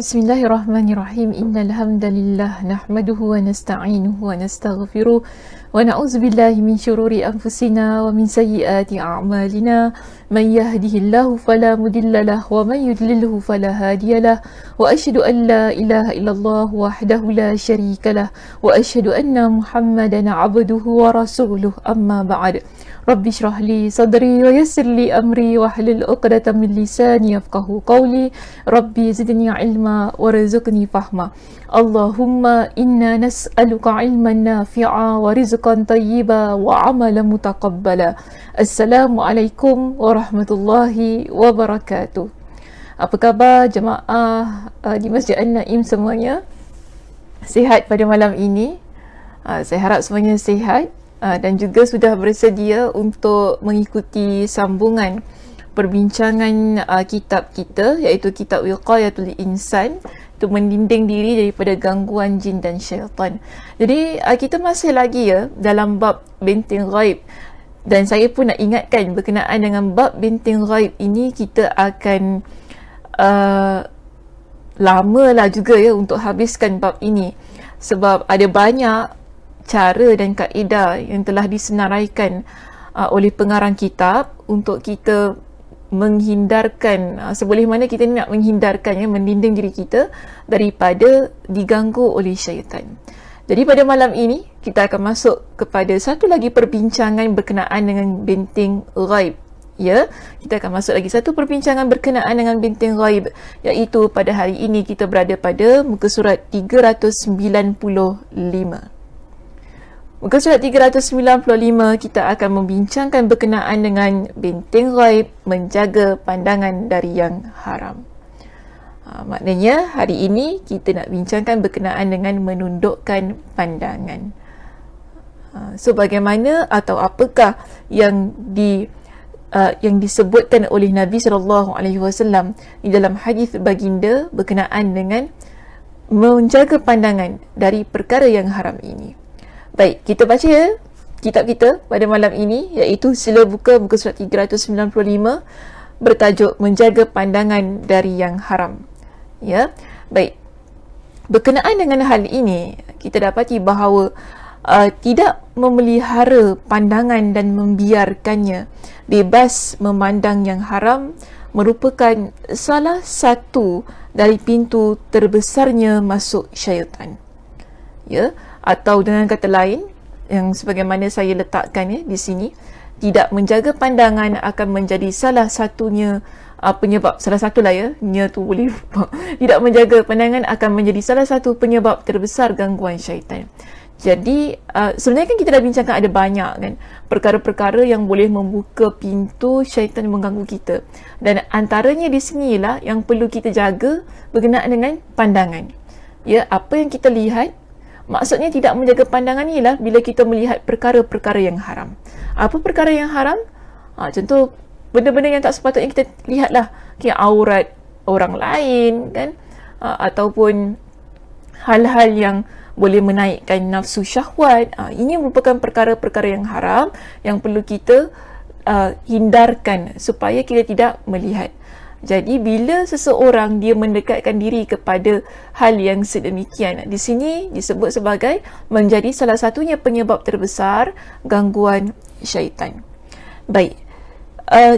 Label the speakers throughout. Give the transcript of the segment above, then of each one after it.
Speaker 1: Bismillahirrahmanirrahim. Innal hamdalillah nahmaduhu wa nasta'inuhu wa nastaghfiruh wa na'udzu billahi min shururi anfusina wa min sayyiati a'malina. Man yahdihillahu fala mudhillalah wa man yudlilhu fala hadiyalah. Wa asyhadu an la ilaha illallah wahdahu la syarikalah wa asyhadu anna Muhammadan 'abduhu wa rasuluh. Amma ba'd. Rabbi shrah li sadri wa yassir li amri wa hlul 'uqdatam min lisani yafqahu qawli. Rabbi zidni ilma warzuqni fahma. Allahumma inna nas'aluka ilman nafi'a wa rizqan tayyiba wa amalan mutaqabbala. Assalamualaikum warahmatullahi wabarakatuh. Apa khabar jemaah di Masjid An-Naim semuanya? Sihat pada malam ini? Saya harap semuanya sihat dan juga sudah bersedia untuk mengikuti sambungan perbincangan kitab kita, iaitu kitab Wiqayatul Insan, untuk mendinding diri daripada gangguan jin dan syaitan. Jadi kita masih lagi dalam bab benteng ghaib, dan saya pun nak ingatkan berkenaan dengan bab benteng ghaib ini kita akan lama lah juga untuk habiskan bab ini, sebab ada banyak cara dan kaedah yang telah disenaraikan oleh pengarang kitab untuk kita menghindarkan, seboleh mana kita nak menghindarkan, mendinding diri kita daripada diganggu oleh syaitan. Jadi pada malam ini kita akan masuk kepada satu lagi perbincangan berkenaan dengan benteng ghaib. Kita akan masuk lagi satu perbincangan berkenaan dengan benteng ghaib, iaitu pada hari ini kita berada pada muka surat 395. Muka surat 395 kita akan membincangkan berkenaan dengan benteng ghaib, menjaga pandangan dari yang haram. Maknanya hari ini kita nak bincangkan berkenaan dengan menundukkan pandangan. So bagaimana atau apakah yang disebutkan oleh Nabi SAW di dalam hadis baginda berkenaan dengan menjaga pandangan dari perkara yang haram ini. Baik, kita baca kitab kita pada malam ini, iaitu sila buka muka surat 395 bertajuk Menjaga Pandangan dari yang Haram. Baik. Berkenaan dengan hal ini, kita dapati bahawa tidak memelihara pandangan dan membiarkannya bebas memandang yang haram merupakan salah satu dari pintu terbesarnya masuk syaitan. Atau dengan kata lain, yang sebagaimana saya letakkan di sini, tidak menjaga pandangan akan menjadi salah satunya penyebab, salah satulah nya tu boleh tidak menjaga pandangan akan menjadi salah satu penyebab terbesar gangguan syaitan. Jadi sebenarnya kan kita dah bincangkan ada banyak kan perkara-perkara yang boleh membuka pintu syaitan mengganggu kita, dan antaranya di sinilah yang perlu kita jaga berkenaan dengan pandangan. Apa yang kita lihat. Maksudnya tidak menjaga pandangan ni lah bila kita melihat perkara-perkara yang haram. Apa perkara yang haram? Contoh, benda-benda yang tak sepatutnya kita lihat lah. Aurat orang lain kan? Ataupun hal-hal yang boleh menaikkan nafsu syahwat. Ini merupakan perkara-perkara yang haram yang perlu kita hindarkan supaya kita tidak melihat. Jadi bila seseorang dia mendekatkan diri kepada hal yang sedemikian, di sini disebut sebagai menjadi salah satunya penyebab terbesar gangguan syaitan. Baik.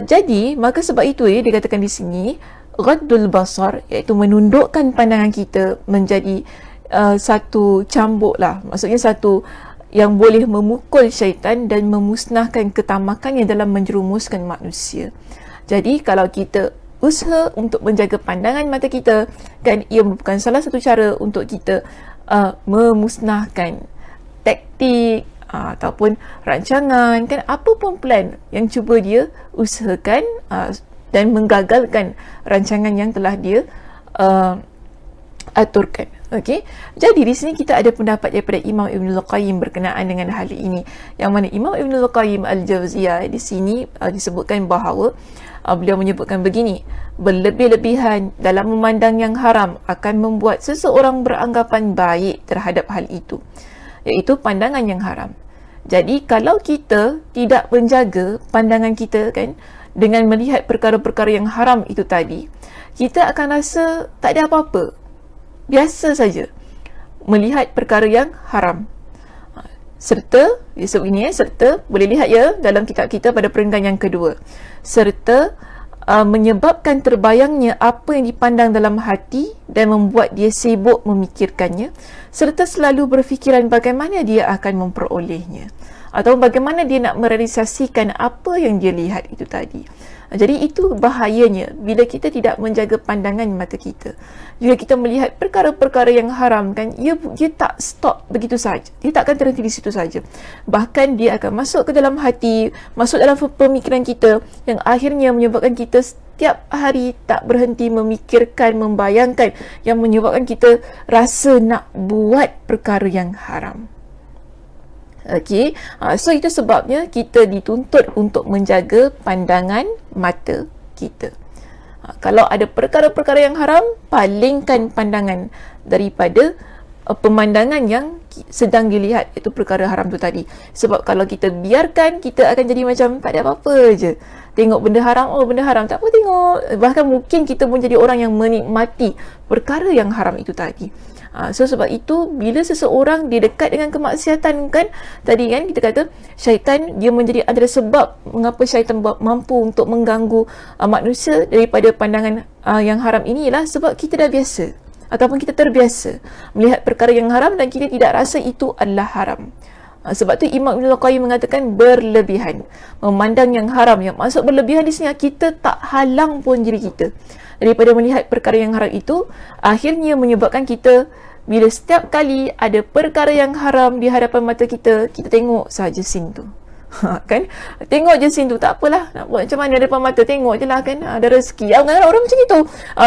Speaker 1: Jadi maka sebab itu dikatakan di sini ghaddul basar, iaitu menundukkan pandangan kita menjadi satu cambuk lah. Maksudnya satu yang boleh memukul syaitan dan memusnahkan ketamakannya dalam menjerumuskan manusia. Jadi kalau kita usaha untuk menjaga pandangan mata kita, kan, ia merupakan salah satu cara untuk kita memusnahkan taktik ataupun rancangan, kan, apa pun plan yang cuba dia usahakan dan menggagalkan rancangan yang telah dia aturkan. Okey. Jadi di sini kita ada pendapat daripada Imam Ibnul Qayyim berkenaan dengan hal ini, yang mana Imam Ibnul Qayyim Al-Jauziyah di sini disebutkan bahawa beliau menyebutkan begini, berlebih-lebihan dalam memandang yang haram akan membuat seseorang beranggapan baik terhadap hal itu, iaitu pandangan yang haram. Jadi kalau kita tidak menjaga pandangan kita, kan, dengan melihat perkara-perkara yang haram itu tadi, kita akan rasa tak ada apa-apa. biasa saja melihat perkara yang haram. Serta, disebut ini serta, boleh lihat ya dalam kitab kita pada perenggan yang kedua. Serta menyebabkan terbayangnya apa yang dipandang dalam hati dan membuat dia sibuk memikirkannya, serta selalu berfikiran bagaimana dia akan memperolehnya atau bagaimana dia nak merealisasikan apa yang dia lihat itu tadi. Jadi itu bahayanya bila kita tidak menjaga pandangan mata kita. Jika kita melihat perkara-perkara yang haram kan, dia tak stop begitu saja. Dia tak akan terhenti di situ saja. Bahkan dia akan masuk ke dalam hati, masuk dalam pemikiran kita yang akhirnya menyebabkan kita setiap hari tak berhenti memikirkan, membayangkan, yang menyebabkan kita rasa nak buat perkara yang haram. Okey, so itu sebabnya kita dituntut untuk menjaga pandangan mata kita. Kalau ada perkara-perkara yang haram, palingkan pandangan daripada pemandangan yang sedang dilihat, itu perkara haram tu tadi. Sebab kalau kita biarkan, kita akan jadi macam tak ada apa-apa je. Tengok benda haram, oh benda haram, tak apa tengok. Bahkan mungkin kita pun jadi orang yang menikmati perkara yang haram itu tadi. So sebab itu bila seseorang dia dekat dengan kemaksiatan kan, tadi kan kita kata syaitan dia menjadi antara sebab mengapa syaitan mampu untuk mengganggu manusia daripada pandangan yang haram ini, ialah sebab kita dah biasa ataupun kita terbiasa melihat perkara yang haram dan kita tidak rasa itu adalah haram. Sebab tu Imam Ibn Al-Qayyim mengatakan berlebihan, memandang yang haram. Yang maksud berlebihan di sini, kita tak halang pun diri kita daripada melihat perkara yang haram itu. Akhirnya menyebabkan kita, bila setiap kali ada perkara yang haram di hadapan mata kita, kita tengok saja scene tu. Kan? Tengok je scene tu, tak apalah, nak buat macam mana depan mata, tengok je lah kan, ada rezeki. Orang macam itu.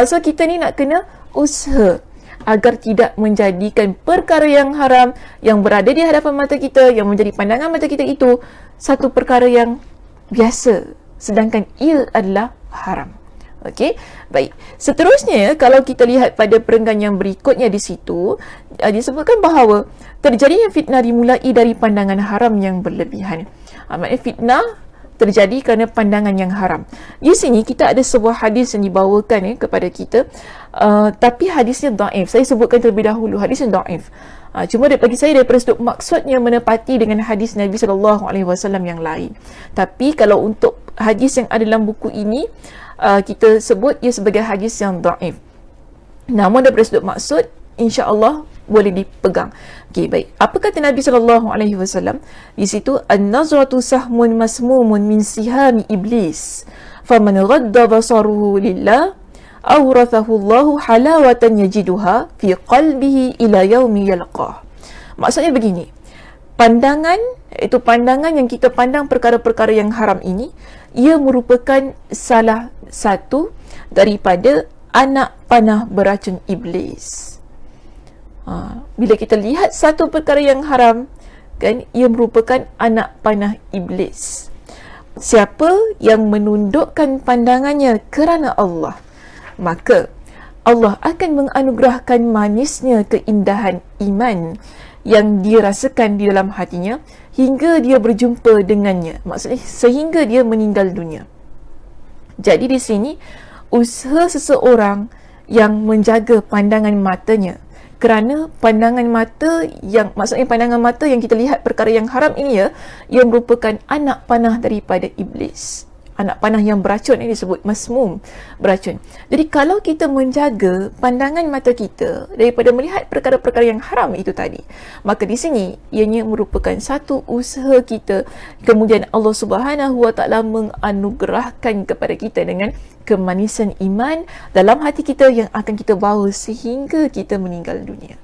Speaker 1: So kita ni nak kena usaha agar tidak menjadikan perkara yang haram yang berada di hadapan mata kita, yang menjadi pandangan mata kita itu satu perkara yang biasa, sedangkan ia adalah haram. Okey, baik. Seterusnya, kalau kita lihat pada perenggan yang berikutnya di situ, disebutkan bahawa terjadinya fitnah dimulai dari pandangan haram yang berlebihan. Maksudnya fitnah terjadi kerana pandangan yang haram. Di sini kita ada sebuah hadis yang dibawakan kepada kita, tapi hadisnya dhaif. Saya sebutkan terlebih dahulu, hadisnya dhaif. Cuma bagi saya daripada sudut maksudnya menepati dengan hadis Nabi SAW yang lain. Tapi kalau untuk hadis yang ada dalam buku ini, kita sebut ia sebagai hadis yang dhaif. Namun daripada sudut maksud, insya-Allah boleh dipegang. Okey, baik. Apa kata Nabi SAW? Di situ, an-nazratu sahmun masmumun min sihami iblis. Faman ghadda basaruhu lillah awrathahu Allahu halawatan yajiduha fi qalbihi ila yaumi yalqah. Maksudnya begini. Pandangan, itu pandangan yang kita pandang perkara-perkara yang haram ini, ia merupakan salah satu daripada anak panah beracun iblis. Bila kita lihat satu perkara yang haram, kan, ia merupakan anak panah iblis. Siapa yang menundukkan pandangannya kerana Allah, maka Allah akan menganugerahkan manisnya keindahan iman yang dirasakan di dalam hatinya hingga dia berjumpa dengannya. Maksudnya sehingga dia meninggal dunia. Jadi di sini usaha seseorang yang menjaga pandangan matanya, kerana pandangan mata yang, maksudnya pandangan mata yang kita lihat perkara yang haram ini ya, ia merupakan anak panah daripada iblis. Anak panah yang beracun, ini disebut masmum, beracun. Jadi kalau kita menjaga pandangan mata kita daripada melihat perkara-perkara yang haram itu tadi, maka di sini ianya merupakan satu usaha kita. Kemudian Allah Subhanahu Wa Taala menganugerahkan kepada kita dengan kemanisan iman dalam hati kita yang akan kita bawa sehingga kita meninggal dunia.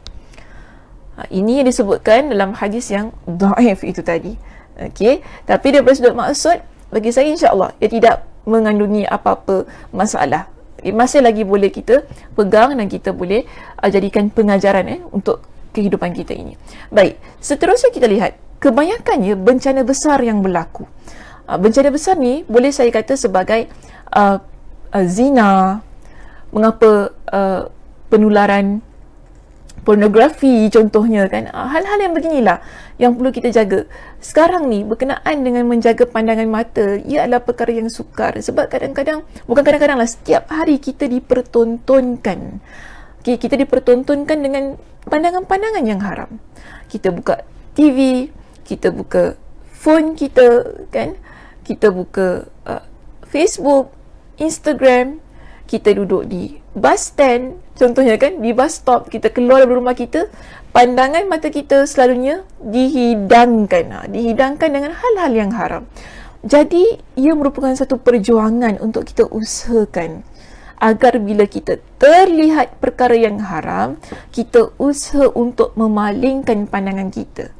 Speaker 1: Ini yang disebutkan dalam hadis yang dhaif itu tadi. Okey, tapi daripada sudut maksud, bagi saya insya-Allah ia tidak mengandungi apa-apa masalah. Masih lagi boleh kita pegang dan kita boleh jadikan pengajaran untuk kehidupan kita ini. Baik, seterusnya kita lihat kebanyakannya bencana besar yang berlaku. Bencana besar ni boleh saya kata sebagai zina, mengapa penularan pornografi contohnya kan, hal-hal yang beginilah yang perlu kita jaga. Sekarang ni berkenaan dengan menjaga pandangan mata, ia adalah perkara yang sukar sebab kadang-kadang, bukan kadang-kadang lah, setiap hari kita dipertontonkan Okay, kita dipertontonkan dengan pandangan-pandangan yang haram. Kita buka TV, kita buka phone kita, kan? Kita buka Facebook, Instagram, kita duduk di bus stand, contohnya kan, di bus stop, kita keluar dari rumah kita, pandangan mata kita selalunya dihidangkan dengan hal-hal yang haram. Jadi, ia merupakan satu perjuangan untuk kita usahakan agar bila kita terlihat perkara yang haram, kita usaha untuk memalingkan pandangan kita.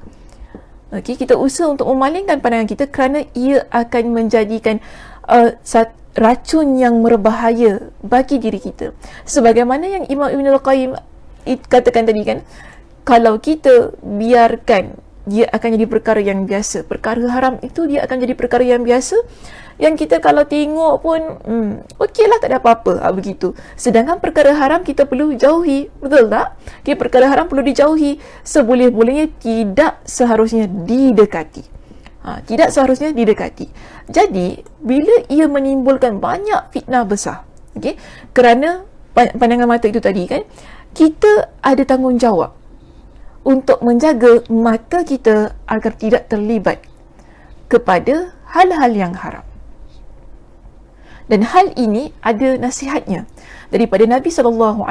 Speaker 1: Okey, kita usaha untuk memalingkan pandangan kita kerana ia akan menjadikan racun yang berbahaya bagi diri kita. Sebagaimana yang Imam Ibn Al-Qayyim katakan tadi kan, kalau kita biarkan, dia akan jadi perkara yang biasa. Perkara haram itu dia akan jadi perkara yang biasa, yang kita kalau tengok pun okeylah, tak ada apa-apa, begitu. Sedangkan perkara haram kita perlu jauhi, betul tak? Okay, perkara haram perlu dijauhi, seboleh-bolehnya tidak seharusnya didekati. Tidak seharusnya didekati. Jadi bila ia menimbulkan banyak fitnah besar, okay? Kerana pandangan mata itu tadi kan, kita ada tanggungjawab untuk menjaga mata kita agar tidak terlibat kepada hal-hal yang haram. Dan hal ini ada nasihatnya daripada Nabi SAW,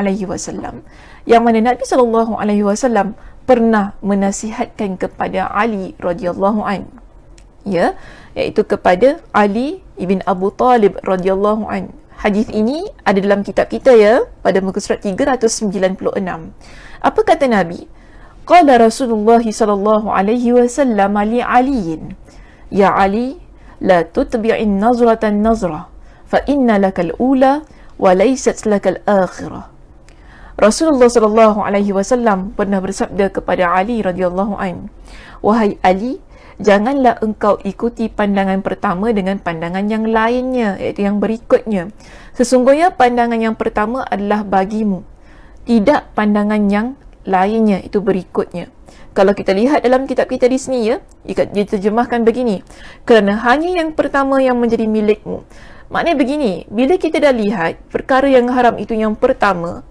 Speaker 1: yang mana Nabi SAW pernah menasihatkan kepada Ali radhiyallahu an, ya, iaitu kepada Ali ibn Abu Talib radhiyallahu an. Hadis ini ada dalam kitab kita, ya, pada muka surat 396. Apa kata Nabi? Qala Rasulullah sallallahu alaihi wasallam li Ali, ya Ali, la tutbi'in nazratan nazrah, fa inna lakal ula wa laysat lakal akhirah. Rasulullah sallallahu alaihi wasallam pernah bersabda kepada Ali radhiyallahu an, wahai Ali, janganlah engkau ikuti pandangan pertama dengan pandangan yang lainnya, iaitu yang berikutnya. Sesungguhnya pandangan yang pertama adalah bagimu, tidak pandangan yang lainnya, itu berikutnya. Kalau kita lihat dalam kitab kita di sini, ya, diterjemahkan begini, kerana hanya yang pertama yang menjadi milikmu. Maknanya begini, bila kita dah lihat perkara yang haram itu yang pertama,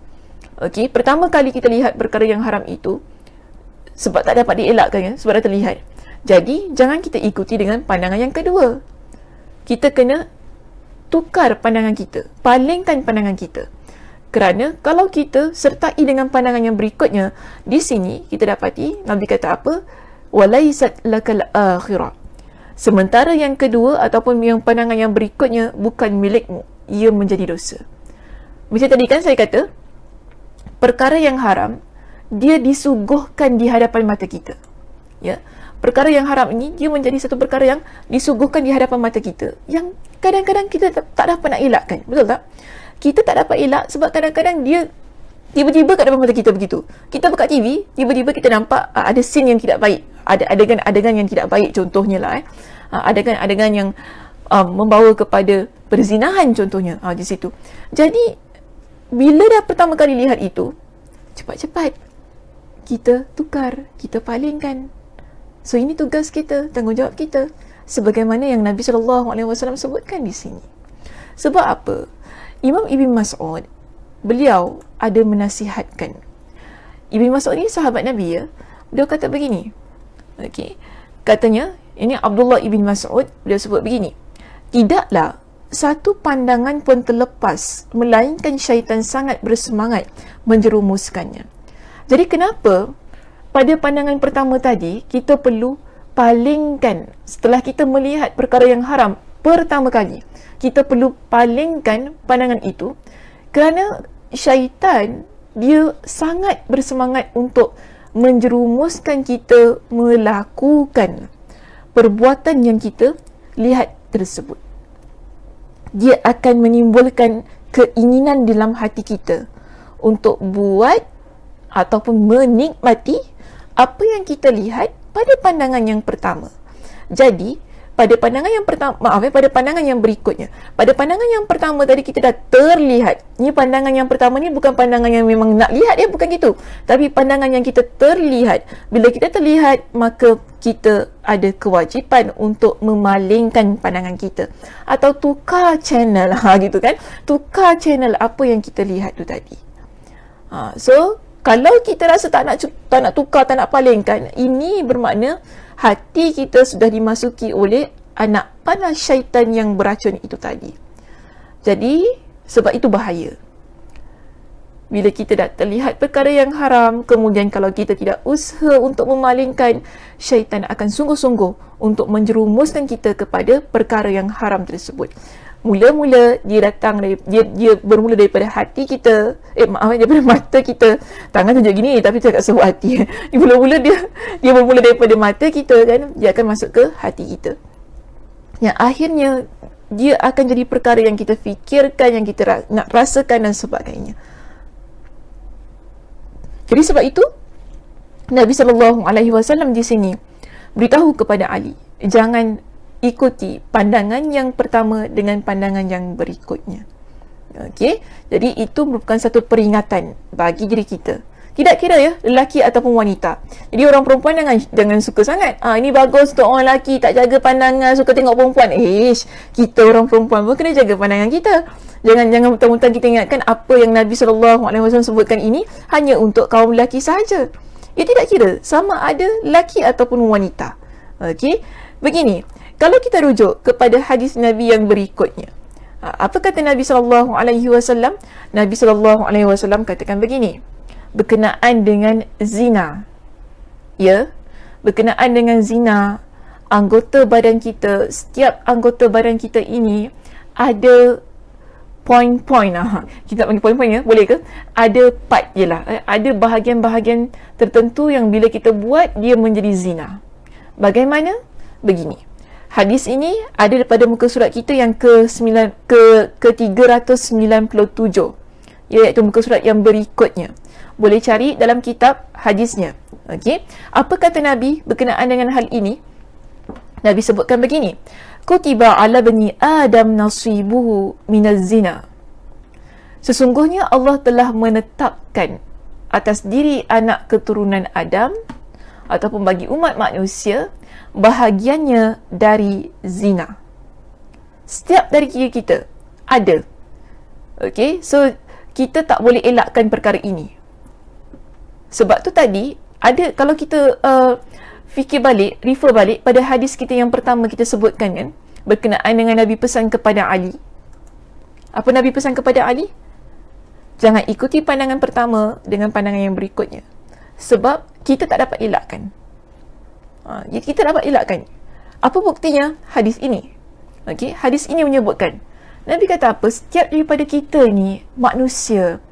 Speaker 1: okey, pertama kali kita lihat perkara yang haram itu, sebab tak dapat dielakkan, ya, sebab dah terlihat. Jadi, jangan kita ikuti dengan pandangan yang kedua. Kita kena tukar pandangan kita, palingkan pandangan kita. Kerana kalau kita sertai dengan pandangan yang berikutnya, di sini kita dapati Nabi kata apa? Walaysat lakal akhirah. Sementara yang kedua ataupun yang pandangan yang berikutnya bukan milikmu, ia menjadi dosa. Macam tadi kan saya kata, perkara yang haram dia disuguhkan di hadapan mata kita. Ya. Perkara yang haram ini dia menjadi satu perkara yang disuguhkan di hadapan mata kita, yang kadang-kadang kita tak dapat nak elakkan. Betul tak? Kita tak dapat elak sebab kadang-kadang dia tiba-tiba kat depan mata kita begitu. Kita buka TV, tiba-tiba kita nampak ada scene yang tidak baik. Ada adegan-adegan yang tidak baik, contohnya lah. Adegan-adegan yang membawa kepada perzinahan contohnya di situ. Jadi, bila dah pertama kali lihat itu, cepat-cepat kita tukar, kita palingkan. So, ini tugas kita, tanggungjawab kita. Sebagaimana yang Nabi SAW sebutkan di sini. Sebab apa? Imam Ibn Mas'ud, beliau ada menasihatkan. Ibn Mas'ud ni sahabat Nabi, ya. Beliau kata begini. Okey. Katanya, ini Abdullah Ibn Mas'ud, beliau sebut begini. Tidaklah satu pandangan pun terlepas, melainkan syaitan sangat bersemangat menjerumuskannya. Jadi kenapa pada pandangan pertama tadi, kita perlu palingkan setelah kita melihat perkara yang haram pertama kali. Kita perlu palingkan pandangan itu kerana syaitan dia sangat bersemangat untuk menjerumuskan kita melakukan perbuatan yang kita lihat tersebut. Dia akan menimbulkan keinginan dalam hati kita untuk buat ataupun menikmati apa yang kita lihat pada pandangan yang pertama. Jadi, pada pandangan yang pertama, pada pandangan yang berikutnya. Pada pandangan yang pertama tadi kita dah terlihat. Ni pandangan yang pertama ni bukan pandangan yang memang nak lihat, bukan gitu. Tapi pandangan yang kita terlihat. Bila kita terlihat, maka kita ada kewajipan untuk memalingkan pandangan kita. Atau tukar channel, gitu kan. Tukar channel apa yang kita lihat tu tadi. So kalau kita rasa tak nak tukar, tak nak palingkan, ini bermakna hati kita sudah dimasuki oleh anak panas syaitan yang beracun itu tadi. Jadi sebab itu bahaya. Bila kita dah terlihat perkara yang haram, kemudian kalau kita tidak usaha untuk memalingkan, syaitan akan sungguh-sungguh untuk menjerumuskan kita kepada perkara yang haram tersebut. Mula-mula dia datang dia bermula daripada hati kita, daripada mata kita. Tangan tunjuk gini tapi cakap sebut hati. Mula-mula dia bermula daripada mata kita kan, dia akan masuk ke hati kita. Yang akhirnya dia akan jadi perkara yang kita fikirkan, yang kita nak rasakan dan sebagainya. Jadi sebab itu Nabi SAW di sini beritahu kepada Ali, jangan ikuti pandangan yang pertama dengan pandangan yang berikutnya. Okey, jadi itu merupakan satu peringatan bagi diri kita. Tidak kira ya, lelaki ataupun wanita. Jadi orang perempuan jangan suka sangat. Ini bagus untuk orang lelaki, tak jaga pandangan, suka tengok perempuan. Kita orang perempuan pun kena jaga pandangan kita. Jangan mentang-mentang kita ingatkan apa yang Nabi SAW sebutkan ini hanya untuk kaum lelaki sahaja. Ia tidak kira sama ada lelaki ataupun wanita. Okey, begini. Kalau kita rujuk kepada hadis Nabi yang berikutnya, apa kata Nabi SAW? Nabi SAW katakan begini, berkenaan dengan zina. Ya, berkenaan dengan zina, anggota badan kita, setiap anggota badan kita ini ada poin-poin. Kita panggil poin-poin ya, boleh ke? Ada part je lah. Ada bahagian-bahagian tertentu yang bila kita buat, dia menjadi zina. Bagaimana? Begini. Hadis ini ada daripada muka surat kita yang ke-397, iaitu muka surat yang berikutnya. Boleh cari dalam kitab hadisnya. Okey, apa kata Nabi berkenaan dengan hal ini? Nabi sebutkan begini, kutiba ala bani Adam nasibuhu minaz zina. Sesungguhnya Allah telah menetapkan atas diri anak keturunan Adam ataupun bagi umat manusia bahagiannya dari zina. Setiap dari kita ada. Okey, so kita tak boleh elakkan perkara ini. Sebab tu tadi ada, kalau kita refer balik pada hadis kita yang pertama kita sebutkan kan, berkenaan dengan Nabi pesan kepada Ali. Apa Nabi pesan kepada Ali? Jangan ikuti pandangan pertama dengan pandangan yang berikutnya. Sebab kita tak dapat elakkan. Kita dapat elakkan. Apa buktinya? Hadis ini. Okey, hadis ini menyebutkan, Nabi kata apa? Setiap daripada kita ni manusia,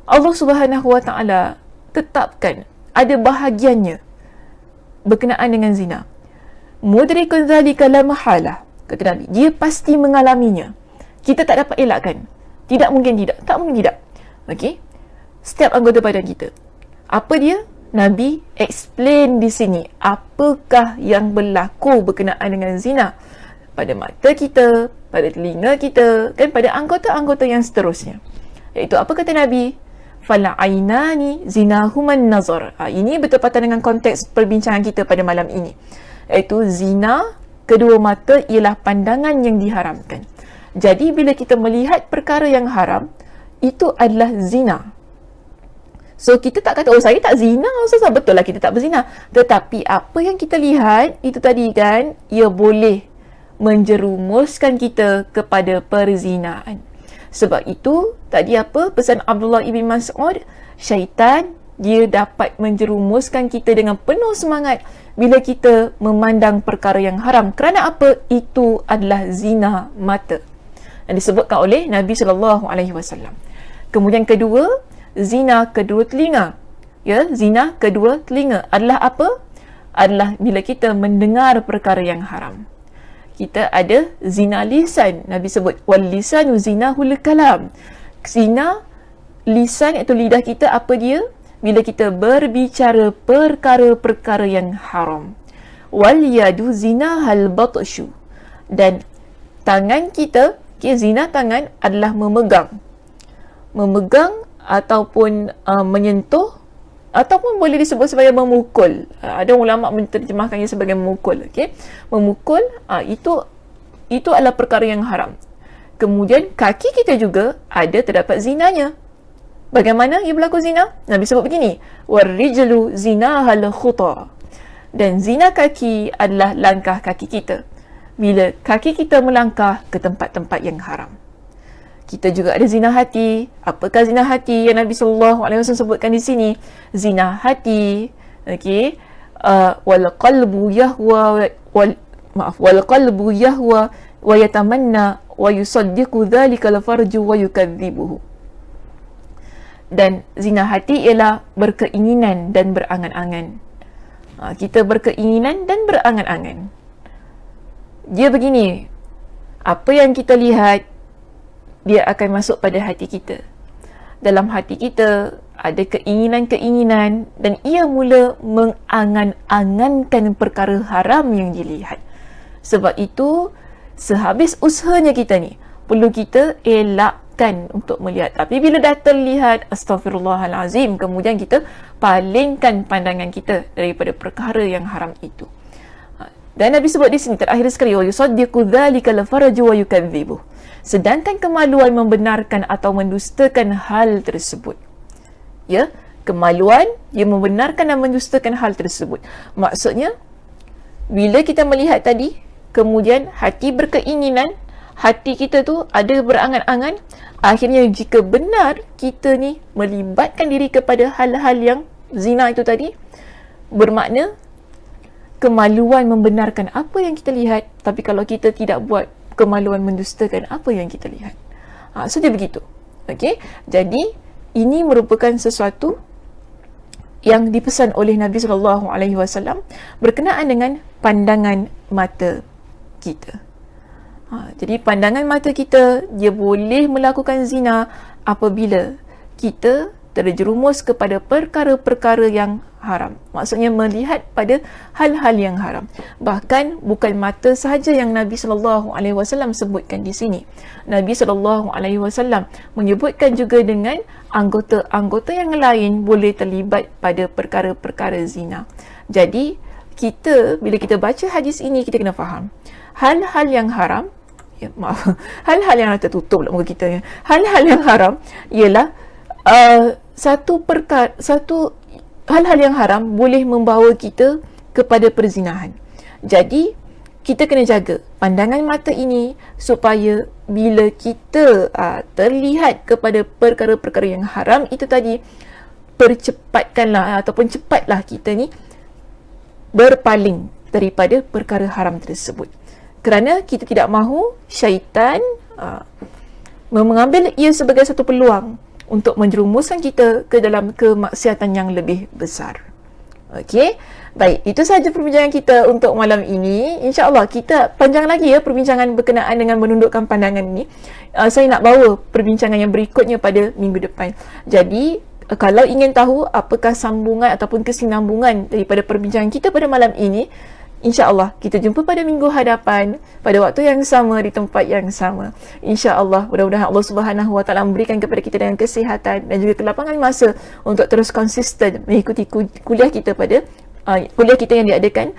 Speaker 1: Allah Subhanahu Wa Taala tetapkan ada bahagiannya berkenaan dengan zina. Mudrikun zalika la mahalah, kata Nabi. Dia pasti mengalaminya. Kita tak dapat elakkan. Tidak mungkin tidak. Tak mungkin tidak. Okey. Setiap anggota badan kita. Apa dia? Nabi explain di sini apakah yang berlaku berkenaan dengan zina pada mata kita, pada telinga kita, kan, pada anggota-anggota yang seterusnya. Iaitu apa kata Nabi? Fala ainani zinahuman nazar. Ini bertepatan dengan konteks perbincangan kita pada malam ini. Iaitu zina kedua mata ialah pandangan yang diharamkan. Jadi bila kita melihat perkara yang haram, itu adalah zina. So kita tak kata, oh saya tak zina, Ustazah. Betul lah kita tak berzina. Tetapi apa yang kita lihat itu tadi kan, ia boleh menjerumuskan kita kepada perzinaan. Sebab itu tadi apa pesan Abdullah ibn Mas'ud, syaitan dia dapat menjerumuskan kita dengan penuh semangat bila kita memandang perkara yang haram. Kerana apa? Itu adalah zina mata. Yang disebutkan oleh Nabi SAW. Kemudian kedua, zina kedua telinga. Ya, zina kedua telinga adalah apa? Adalah bila kita mendengar perkara yang haram. Kita ada zina lisan. Nabi sebut wal lisanu zinahul kalam. Zina lisan iaitu lidah kita, apa dia? Bila kita berbicara perkara-perkara yang haram. Wal yadu zinahal batshu. Dan tangan kita, zina tangan adalah memegang. Memegang ataupun menyentuh, ataupun boleh disebut sebagai memukul. Ada ulama menterjemahkannya sebagai memukul. Okey, memukul itu adalah perkara yang haram. Kemudian kaki kita juga ada terdapat zinanya. Bagaimana ia berlaku zina? Nabi sebut begini, warrijlu zinahal khuta. Dan zina kaki adalah langkah kaki kita. Bila kaki kita melangkah ke tempat-tempat yang haram. Kita juga ada zina hati. Apakah zina hati yang Nabi SAW sebutkan di sini? Zina hati, okey, wal qalbu yahwa wal qalbu yahwa wa yatamanna wa yusaddiqu dhalika al farju wa yukadzibuhu. Dan zina hati ialah berkeinginan dan berangan-angan. Kita berkeinginan dan berangan-angan. Dia begini, apa yang kita lihat, dia akan masuk pada hati kita. Dalam hati kita ada keinginan-keinginan dan ia mula mengangan-angankan perkara haram yang dilihat. Sebab itu, sehabis usahanya kita ni, perlu kita elakkan untuk melihat. Tapi bila dah terlihat, astaghfirullahalazim, kemudian kita palingkan pandangan kita daripada perkara yang haram itu. Dan Nabi sebut di sini terakhir sekali, wa yusaddiqu dzalika al-farju wa yukadzibuh. Sedangkan kemaluan membenarkan atau mendustakan hal tersebut. Ya, kemaluan dia membenarkan dan mendustakan hal tersebut. Maksudnya, bila kita melihat tadi, kemudian hati berkeinginan, hati kita tu ada berangan-angan, akhirnya jika benar kita ni melibatkan diri kepada hal-hal yang zina itu tadi, bermakna kemaluan membenarkan apa yang kita lihat, tapi kalau kita tidak buat, kemaluan mendustakan apa yang kita lihat. So dia begitu. Okey. Jadi ini merupakan sesuatu yang dipesan oleh Nabi SAW berkenaan dengan pandangan mata kita. Jadi pandangan mata kita, dia boleh melakukan zina apabila kita terjerumus kepada perkara-perkara yang haram. Maksudnya melihat pada hal-hal yang haram. Bahkan bukan mata sahaja yang Nabi SAW sebutkan di sini. Nabi SAW menyebutkan juga dengan anggota-anggota yang lain boleh terlibat pada perkara-perkara zina. Jadi bila kita baca hadis ini, kita kena faham hal-hal yang haram, hal-hal yang tertutup lah muka kita ya. Hal-hal yang haram ialah hal-hal yang haram boleh membawa kita kepada perzinahan. Jadi, kita kena jaga pandangan mata ini supaya bila kita terlihat kepada perkara-perkara yang haram itu tadi, percepatkanlah ataupun cepatlah kita ni berpaling daripada perkara haram tersebut. Kerana kita tidak mahu syaitan mengambil ia sebagai satu peluang untuk menjerumuskan kita ke dalam kemaksiatan yang lebih besar. Okey, baik, itu sahaja perbincangan kita untuk malam ini. InsyaAllah kita panjang lagi ya perbincangan berkenaan dengan menundukkan pandangan ini. Saya nak bawa perbincangan yang berikutnya pada minggu depan. Jadi, kalau ingin tahu apakah sambungan ataupun kesinambungan daripada perbincangan kita pada malam ini, InsyaAllah kita jumpa pada minggu hadapan pada waktu yang sama di tempat yang sama. InsyaAllah mudah-mudahan Allah Subhanahu Wa Taala memberikan kepada kita dengan kesihatan dan juga kelapangan masa untuk terus konsisten mengikuti kuliah kita pada kuliah kita yang diadakan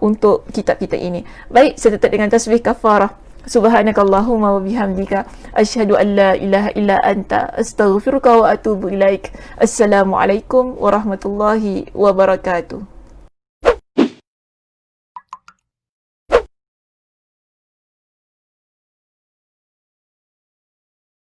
Speaker 1: untuk kitab kita ini. Baik, saya tutup dengan tasbih kafarah. Subhanakallahumma wa bihamdika asyhadu an la ilaha illa anta astaghfiruka wa atubu ilaik. Assalamualaikum warahmatullahi wabarakatuh.